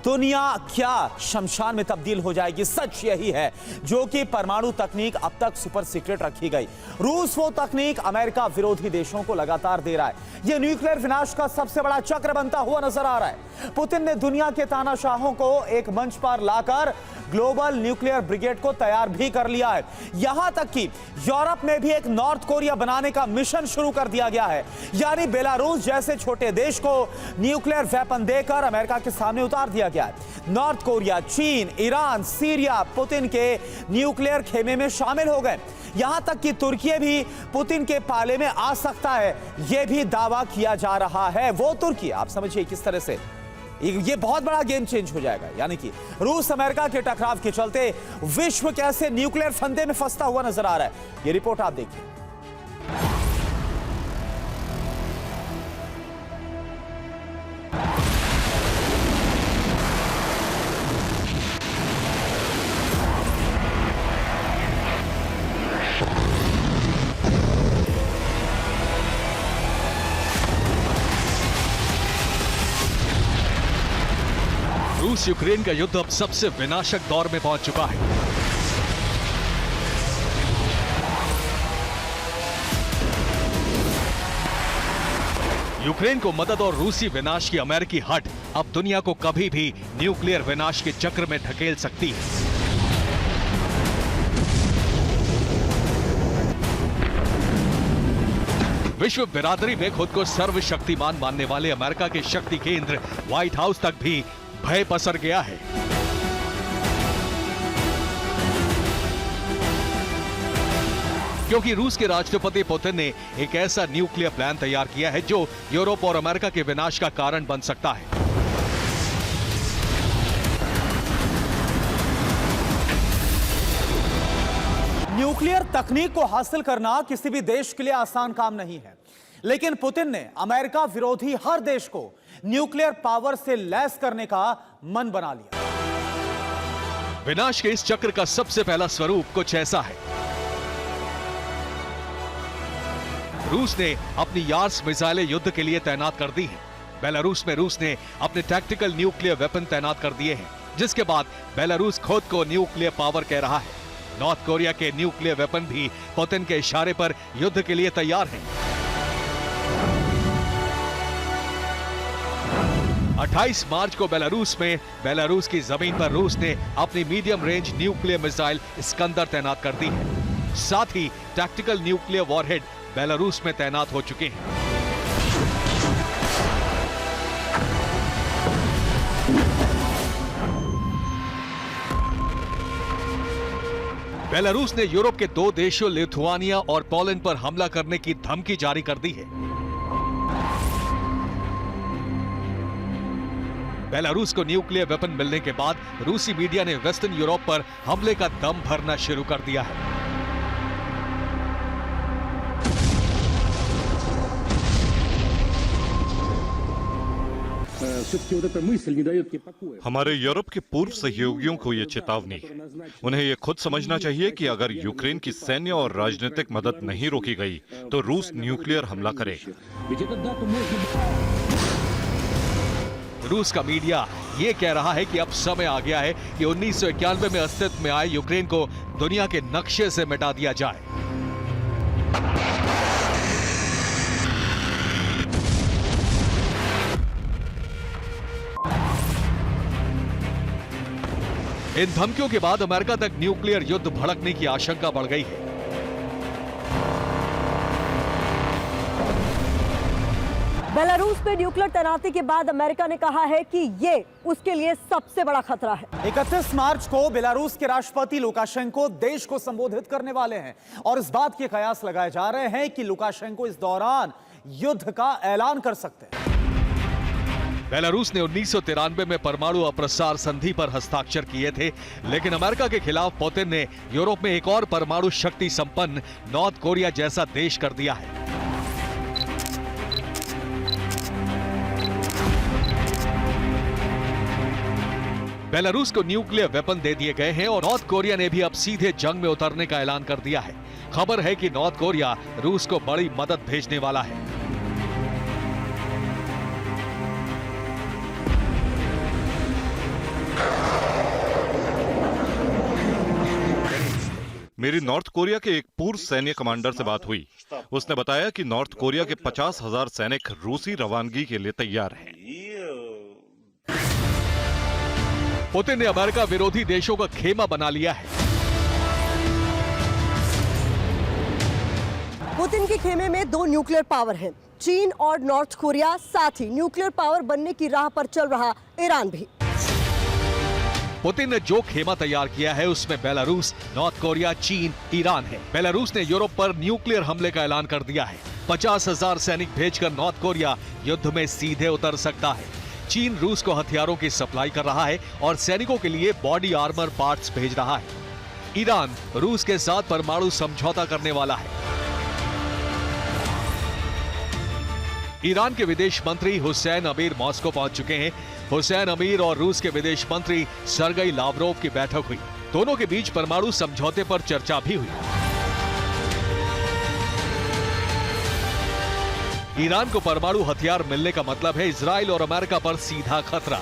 दुनिया क्या शमशान में तब्दील हो जाएगी। सच यही है जो कि परमाणु तकनीक अब तक सुपर सीक्रेट रखी गई। रूस वो तकनीक अमेरिका विरोधी देशों को लगातार दे रहा है। यह न्यूक्लियर विनाश का सबसे बड़ा चक्र बनता हुआ नजर आ रहा है। पुतिन ने दुनिया के तानाशाहों को एक मंच पर लाकर ग्लोबल न्यूक्लियर ब्रिगेड को तैयार भी कर लिया है। यहां तक कि यूरोप में भी एक नॉर्थ कोरिया बनाने का मिशन शुरू कर दिया गया है। यानी बेलारूस जैसे छोटे देश को न्यूक्लियर वेपन देकर अमेरिका के सामने उतार दिया गया है। नॉर्थ कोरिया, चीन, ईरान, सीरिया पुतिन के न्यूक्लियर खेमे में शामिल हो गए। यहां तक कि तुर्की भी पुतिन के पाले में आ सकता है, यह भी दावा किया जा रहा है। वो तुर्की, आप समझिए किस तरह से ये बहुत बड़ा गेम चेंज हो जाएगा। यानी कि रूस अमेरिका के टकराव के चलते विश्व कैसे न्यूक्लियर फंदे में फंसता हुआ नजर आ रहा है। ये रिपोर्ट आप देखिए। रूस यूक्रेन का युद्ध अब सबसे विनाशक दौर में पहुंच चुका है। यूक्रेन को मदद और रूसी विनाश की अमेरिकी हट अब दुनिया को कभी भी न्यूक्लियर विनाश के चक्र में ढकेल सकती है। विश्व बिरादरी में खुद को सर्वशक्तिमान मानने वाले अमेरिका के शक्ति केंद्र व्हाइट हाउस तक भी भय पसर गया है। क्योंकि रूस के राष्ट्रपति पुतिन ने एक ऐसा न्यूक्लियर प्लान तैयार किया है जो यूरोप और अमेरिका के विनाश का कारण बन सकता है। न्यूक्लियर तकनीक को हासिल करना किसी भी देश के लिए आसान काम नहीं है, लेकिन पुतिन ने अमेरिका विरोधी हर देश को न्यूक्लियर पावर से लैस करने का मन बना लिया। विनाश के इस चक्र का सबसे पहला स्वरूप कुछ ऐसा है। रूस ने अपनी यार्स मिसाइलें युद्ध के लिए तैनात कर दी हैं। बेलारूस में रूस ने अपने टैक्टिकल न्यूक्लियर वेपन तैनात कर दिए हैं, जिसके बाद बेलारूस खुद को न्यूक्लियर पावर कह रहा है। नॉर्थ कोरिया के न्यूक्लियर वेपन भी पुतिन के इशारे पर युद्ध के लिए तैयार हैं। 28 मार्च को बेलारूस की जमीन पर रूस ने अपनी medium range nuclear missile Iskander तैनात कर दी है। साथ ही टैक्टिकल न्यूक्लियर वॉरहेड बेलारूस में तैनात हो चुके हैं। बेलारूस ने यूरोप के 2 देशों लिथुआनिया और पोलैंड पर हमला करने की धमकी जारी कर दी है। बेलारूस को न्यूक्लियर वेपन मिलने के बाद रूसी मीडिया ने वेस्टर्न यूरोप पर हमले का दम भरना शुरू कर दिया है। हमारे यूरोप के पूर्व सहयोगियों को यह चेतावनी है। उन्हें यह खुद समझना चाहिए कि अगर यूक्रेन की सैन्य और राजनीतिक मदद नहीं रोकी गई तो रूस न्यूक्लियर हमला करेगा। रूस का मीडिया यह कह रहा है कि अब समय आ गया है कि 1991 में अस्तित्व में आए यूक्रेन को दुनिया के नक्शे से मिटा दिया जाए। इन धमकियों के बाद अमेरिका तक न्यूक्लियर युद्ध भड़कने की आशंका बढ़ गई है। बेलारूस में न्यूक्लियर तैनाती के बाद अमेरिका ने कहा है कि ये उसके लिए सबसे बड़ा खतरा है। 31 मार्च को बेलारूस के राष्ट्रपति लुकाशेंको देश को संबोधित करने वाले हैं और इस बात के कयास लगाए जा रहे हैं कि लुकाशेंको इस दौरान युद्ध का ऐलान कर सकते हैं। बेलारूस ने 1993 में परमाणु अप्रसार संधि पर हस्ताक्षर किए थे, लेकिन अमेरिका के खिलाफ पुतिन ने यूरोप में एक और परमाणु शक्ति संपन्न नॉर्थ कोरिया जैसा देश कर दिया है। बेलारूस को न्यूक्लियर वेपन दे दिए गए हैं और नॉर्थ कोरिया ने भी अब सीधे जंग में उतरने का ऐलान कर दिया है। खबर है कि नॉर्थ कोरिया रूस को बड़ी मदद भेजने वाला है। मेरी नॉर्थ कोरिया के एक पूर्व सैन्य कमांडर से बात हुई। उसने बताया कि नॉर्थ कोरिया के 50,000 सैनिक रूसी रवानगी के लिए तैयार हैं। पुतिन ने अमेरिका विरोधी देशों का खेमा बना लिया है। पुतिन के खेमे में 2 न्यूक्लियर पावर हैं, चीन और नॉर्थ कोरिया, साथ ही न्यूक्लियर पावर बनने की राह पर चल रहा ईरान भी। पुतिन ने जो खेमा तैयार किया है उसमें बेलारूस, नॉर्थ कोरिया, चीन, ईरान है। बेलारूस ने यूरोप पर न्यूक्लियर हमले का ऐलान कर दिया है। 50,000 सैनिक भेजकर नॉर्थ कोरिया युद्ध में सीधे उतर सकता है। चीन रूस को हथियारों की सप्लाई कर रहा है और सैनिकों के लिए बॉडी आर्मर पार्ट्स भेज रहा है। ईरान रूस के साथ परमाणु समझौता करने वाला है। ईरान के विदेश मंत्री हुसैन अमीर मॉस्को पहुंच चुके हैं। हुसैन अमीर और रूस के विदेश मंत्री सर्गेई लावरोव की बैठक हुई। दोनों के बीच परमाणु समझौते पर चर्चा भी हुई। ईरान को परमाणु हथियार मिलने का मतलब है इजराइल और अमेरिका पर सीधा खतरा।